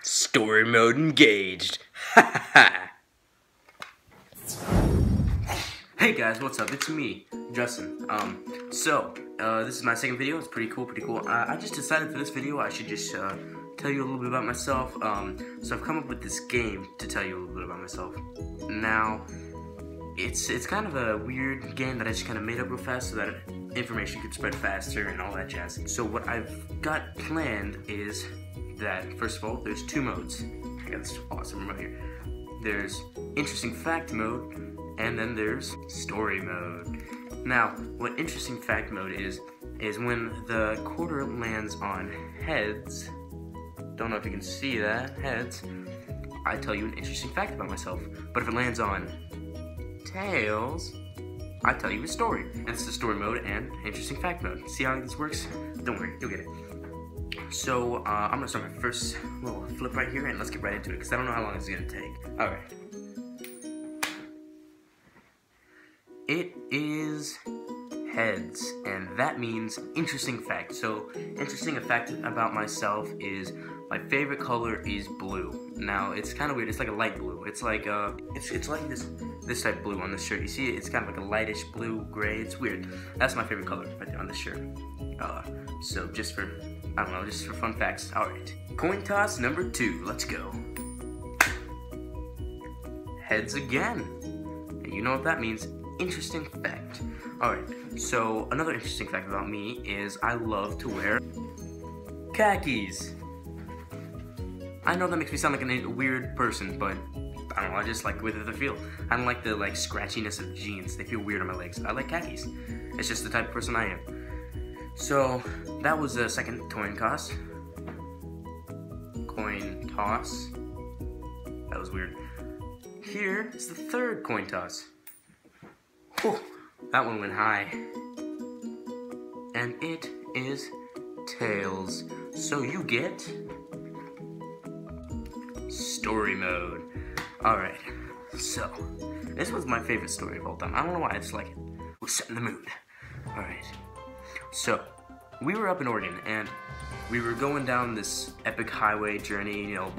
Story mode engaged. Ha ha. Hey guys, what's up? It's me, Justin. This is my second video. It's pretty cool, I just decided for this video I should just tell you a little bit about myself. So I've come up with this game to tell you a little bit about myself. Now, it's kind of a weird game that I just kind of made up real fast so that information could spread faster and all that jazz. So what I've got planned is that, first of all, there's two modes. I got this awesome right here. There's interesting fact mode, and then there's story mode. Now, what interesting fact mode is when the quarter lands on heads, don't know if you can see that, heads, I tell you an interesting fact about myself. But if it lands on tails, I tell you a story. And it's the story mode and interesting fact mode. See how this works? Don't worry, you'll get it. So, I'm gonna start my first little flip right here, and let's get right into it, because I don't know how long it's gonna take. Alright. It is heads, and that means interesting fact. So, interesting fact about myself is my favorite color is blue. Now, it's kind of weird. It's like a light blue. It's like it's like this type of blue on this shirt. You see it? It's kind of like a lightish blue, gray. It's weird. That's my favorite color right there on this shirt. So just for, I don't know, just for fun facts. All right. Coin toss number 2. Let's go. Heads again. And you know what that means. Interesting fact. Alright, so another interesting fact about me is I love to wear khakis. I know that makes me sound like a weird person, but I don't know, I just like the way that they feel. I don't like the scratchiness of jeans. They feel weird on my legs. I like khakis. It's just the type of person I am. So that was the second coin toss. Coin toss. That was weird. Here is the third coin toss. Whew, that one went high. And it is tails. So you get story mode. Alright, so this was my favorite story of all time. I don't know why, I just like it. We're setting the mood. Alright, so we were up in Oregon and we were going down this epic highway journey, you know,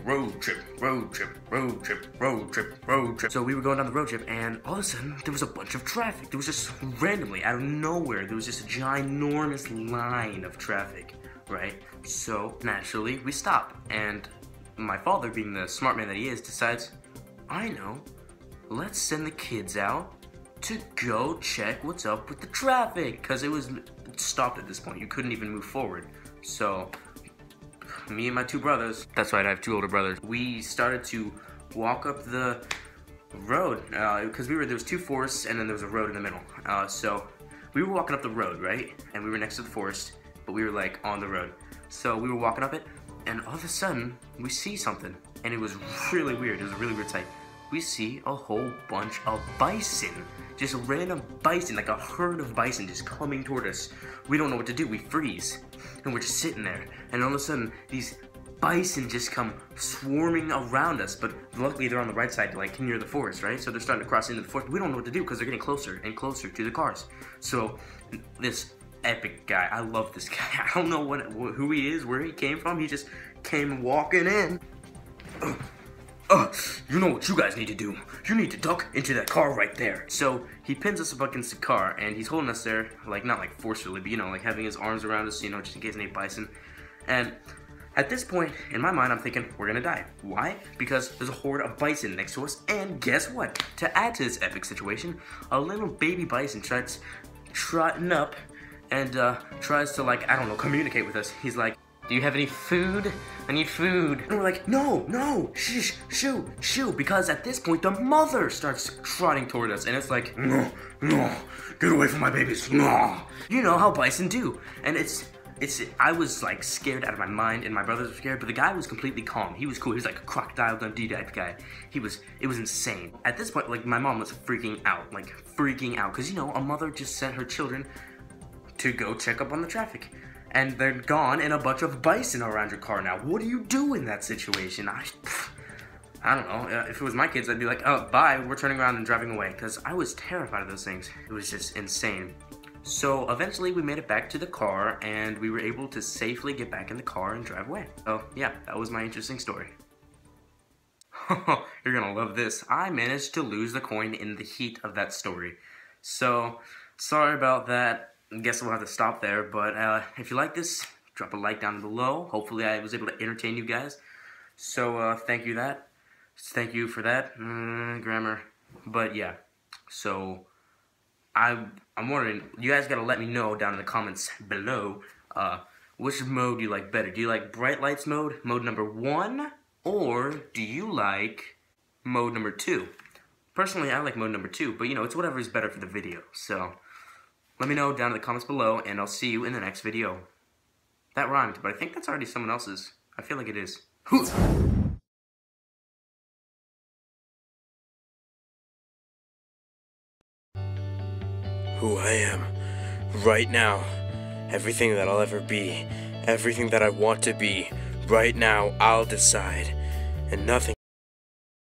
road trip, road trip, road trip, road trip, road trip. So we were going down the road trip, and all of a sudden, there was a bunch of traffic. There was just randomly, out of nowhere, there was just a ginormous line of traffic, right? So, naturally, we stop, and my father, being the smart man that he is, decides, I know, let's send the kids out to go check what's up with the traffic, because it was stopped at this point. You couldn't even move forward. So me and my two brothers, that's right, I have two older brothers, we started to walk up the road because there was two forests and then there was a road in the middle. So we were walking up the road, right? And we were next to the forest, but we were like on the road. So we were walking up it, and all of a sudden we see something, and it was really weird. It was a really weird sight. We see a whole bunch of bison. Just random bison, like a herd of bison just coming toward us. We don't know what to do, we freeze. And we're just sitting there. And all of a sudden, these bison just come swarming around us. But luckily they're on the right side, like near the forest, right? So they're starting to cross into the forest. We don't know what to do because they're getting closer and closer to the cars. So this epic guy, I love this guy. I don't know who he is, where he came from. He just came walking in. You know what you guys need to do. You need to duck into that car right there. So he pins us up against the car, and he's holding us there, like not like forcefully, but you know, like having his arms around us, you know, just in case any bison. And at this point, in my mind, I'm thinking, we're gonna die. Why? Because there's a horde of bison next to us, and guess what? To add to this epic situation, a little baby bison starts trotting up and tries to, like, I don't know, communicate with us. He's like, do you have any food? I need food. And we're like, no, shoo, because at this point, the mother starts trotting toward us, and it's like, no, get away from my babies, no. You know how bison do. And I was like scared out of my mind, and my brothers were scared, but the guy was completely calm. He was cool. He was like a Crocodile Dundee type guy. It was insane. At this point, like, my mom was freaking out, because, you know, a mother just sent her children to go check up on the traffic. And they're gone, and a bunch of bison around your car now. What do you do in that situation? I don't know. If it was my kids, I'd be like, oh, bye, we're turning around and driving away. Because I was terrified of those things. It was just insane. So eventually we made it back to the car and we were able to safely get back in the car and drive away. Oh yeah, that was my interesting story. You're gonna love this. I managed to lose the coin in the heat of that story. So, sorry about that. I guess we'll have to stop there, but if you like this, drop a like down below. Hopefully I was able to entertain you guys. So, thank you for that. Grammar. But yeah, so I'm wondering, you guys gotta let me know down in the comments below, which mode do you like better? Do you like bright lights mode number 1, or do you like mode number 2? Personally, I like mode number 2, but you know, it's whatever is better for the video. So, let me know down in the comments below, and I'll see you in the next video. That rhymed, but I think that's already someone else's. I feel like it is. Who I am, right now, everything that I'll ever be, everything that I want to be, right now, I'll decide, and nothing